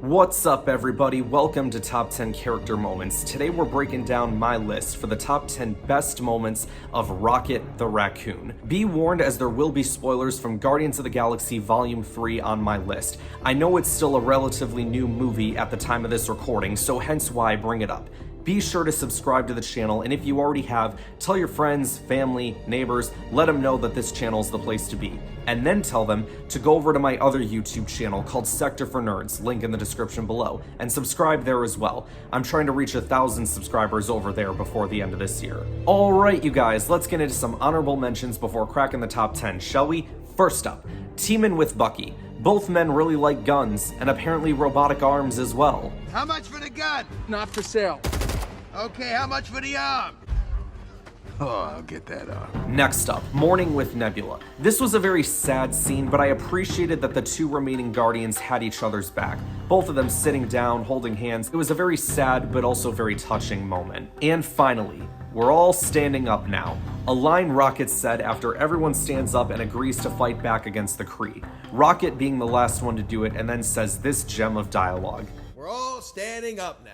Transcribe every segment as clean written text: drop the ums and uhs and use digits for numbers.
What's up, everybody? Welcome to Top 10 Character Moments. Today we're breaking down my list for the top 10 best moments of Rocket the Raccoon. Be warned, as there will be spoilers from Guardians of the Galaxy Volume 3 on my list. I know it's still a relatively new movie at the time of this recording, so hence why I bring it up. Be sure to subscribe to the channel, and if you already have, tell your friends, family, neighbors, let them know that this channel is the place to be. And then tell them to go over to my other YouTube channel called Sector for Nerds, link in the description below, and subscribe there as well. I'm trying to reach 1,000 subscribers over there before the end of this year. Alright, you guys, let's get into some honorable mentions before cracking the top 10, shall we? First up, teaming with Bucky. Both men really like guns, and apparently robotic arms as well. How much for the gun? Not for sale. Okay, how much for the arm? Oh, I'll get that arm. Next up, mourning with Nebula. This was a very sad scene, but I appreciated that the two remaining Guardians had each other's back. Both of them sitting down, holding hands. It was a very sad, but also very touching moment. And finally, we're all standing up now. A line Rocket said after everyone stands up and agrees to fight back against the Kree. Rocket being the last one to do it, and then says this gem of dialogue. We're all standing up now.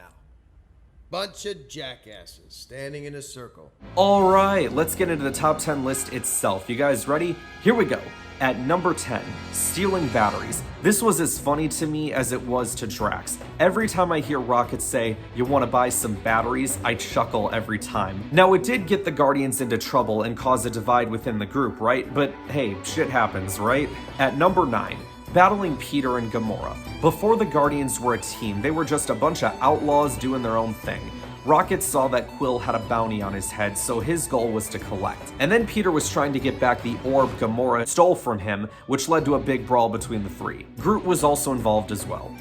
Bunch of jackasses standing in a circle. Alright, let's get into the top 10 list itself. You guys ready? Here we go. At number 10, stealing batteries. This was as funny to me as it was to Drax. Every time I hear Rocket say, "You want to buy some batteries?" I chuckle every time. Now, it did get the Guardians into trouble and cause a divide within the group, right? But hey, shit happens, right? At number 9, battling Peter and Gamora. Before the Guardians were a team, they were just a bunch of outlaws doing their own thing. Rocket saw that Quill had a bounty on his head, so his goal was to collect. And then Peter was trying to get back the orb Gamora stole from him, which led to a big brawl between the three. Groot was also involved as well.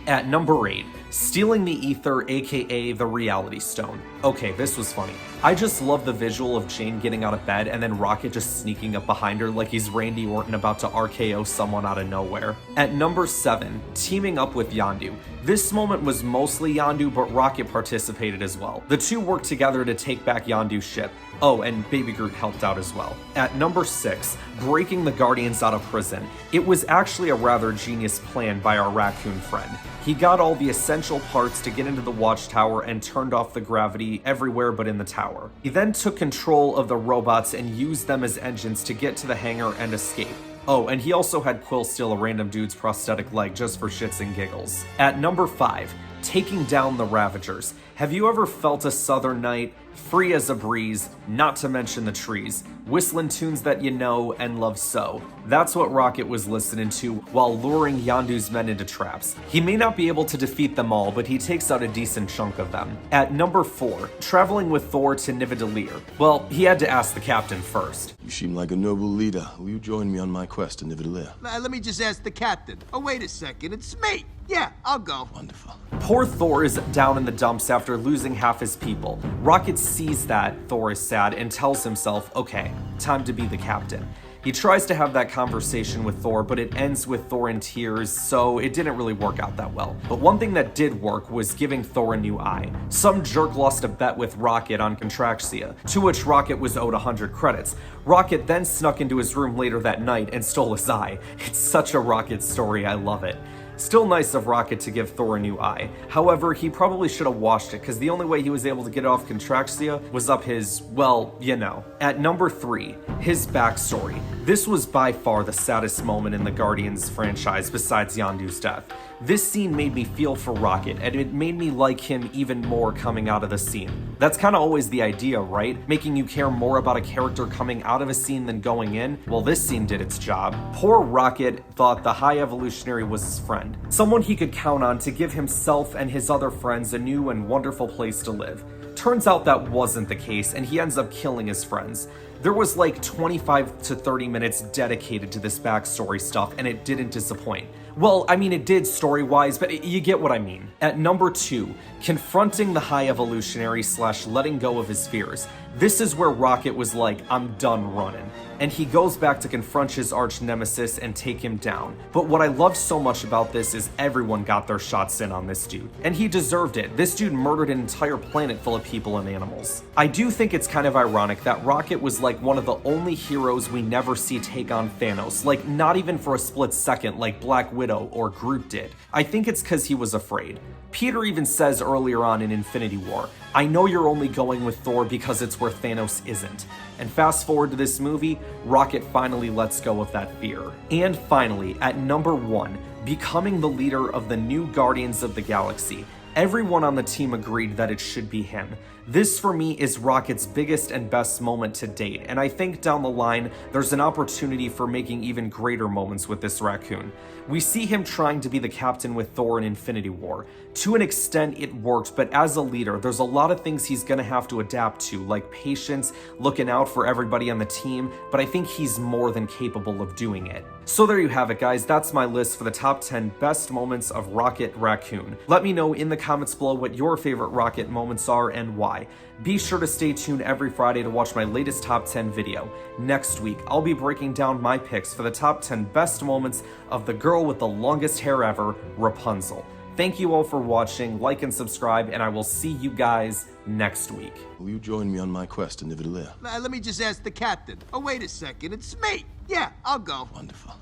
At number 8, stealing the ether, aka the reality stone. Okay, this was funny. I just love the visual of Jane getting out of bed and then Rocket just sneaking up behind her like he's Randy Orton about to RKO someone out of nowhere. At number 7, teaming up with Yondu. This moment was mostly Yondu, but Rocket participated as well. The two worked together to take back Yondu's ship. Oh, and Baby Groot helped out as well. At number 6, breaking the Guardians out of prison. It was actually a rather genius plan by our Raccoon friend. He got all the essential parts to get into the watchtower and turned off the gravity everywhere but in the tower. He then took control of the robots and used them as engines to get to the hangar and escape. Oh, and he also had Quill steal a random dude's prosthetic leg just for shits and giggles. At number 5, taking down the Ravagers. Have you ever felt a southern night, free as a breeze, not to mention the trees, whistling tunes that you know and love so? That's what Rocket was listening to while luring Yondu's men into traps. He may not be able to defeat them all, but he takes out a decent chunk of them. At number 4, traveling with Thor to Nidavellir. Well, he had to ask the captain first. You seem like a noble leader. Will you join me on my quest to Nidavellir? Let me just ask the captain. Oh, wait a second, it's me. Yeah, I'll go. Wonderful. Poor Thor is down in the dumps after losing half his people. Rocket sees that Thor is sad and tells himself, okay, time to be the captain. He tries to have that conversation with Thor, but it ends with Thor in tears, so it didn't really work out that well. But one thing that did work was giving Thor a new eye. Some jerk lost a bet with Rocket on Contraxia, to which Rocket was owed 100 credits. Rocket then snuck into his room later that night and stole his eye. It's such a Rocket story, I love it. Still nice of Rocket to give Thor a new eye. However, he probably should have washed it, because the only way he was able to get off Contraxia was up his, well, you know. At number 3, his backstory. This was by far the saddest moment in the Guardians franchise besides Yondu's death. This scene made me feel for Rocket, and it made me like him even more coming out of the scene. That's kind of always the idea, right? Making you care more about a character coming out of a scene than going in? Well, this scene did its job. Poor Rocket thought the High Evolutionary was his friend, someone he could count on to give himself and his other friends a new and wonderful place to live. Turns out that wasn't the case, and he ends up killing his friends. There was like 25 to 30 minutes dedicated to this backstory stuff, and it didn't disappoint. Well, I mean, it did story-wise, but you get what I mean. At number 2, confronting the High Evolutionary / letting go of his fears. This is where Rocket was like, I'm done running. And he goes back to confront his arch nemesis and take him down. But what I love so much about this is everyone got their shots in on this dude. And he deserved it. This dude murdered an entire planet full of people and animals. I do think it's kind of ironic that Rocket was like one of the only heroes we never see take on Thanos. Like, not even for a split second like Black Widow or Groot did. I think it's because he was afraid. Peter even says earlier on in Infinity War, I know you're only going with Thor because it's where Thanos isn't. And fast forward to this movie, Rocket finally lets go of that fear. And finally, at number 1, becoming the leader of the new Guardians of the Galaxy. Everyone on the team agreed that it should be him. This for me is Rocket's biggest and best moment to date, and I think down the line there's an opportunity for making even greater moments with this Raccoon. We see him trying to be the captain with Thor in Infinity War. To an extent it worked, but as a leader there's a lot of things he's gonna have to adapt to, like patience, looking out for everybody on the team, but I think he's more than capable of doing it. So there you have it, guys. That's my list for the top 10 best moments of Rocket Raccoon. Let me know in the comments below what your favorite Rocket moments are and why. Be sure to stay tuned every Friday to watch my latest top 10 video. Next week, I'll be breaking down my picks for the top 10 best moments of the girl with the longest hair ever, Rapunzel. Thank you all for watching, like and subscribe, and I will see you guys next week. Will you join me on my quest to Nividalea? Let me just ask the captain. Oh, wait a second. It's me. Yeah, I'll go. Wonderful.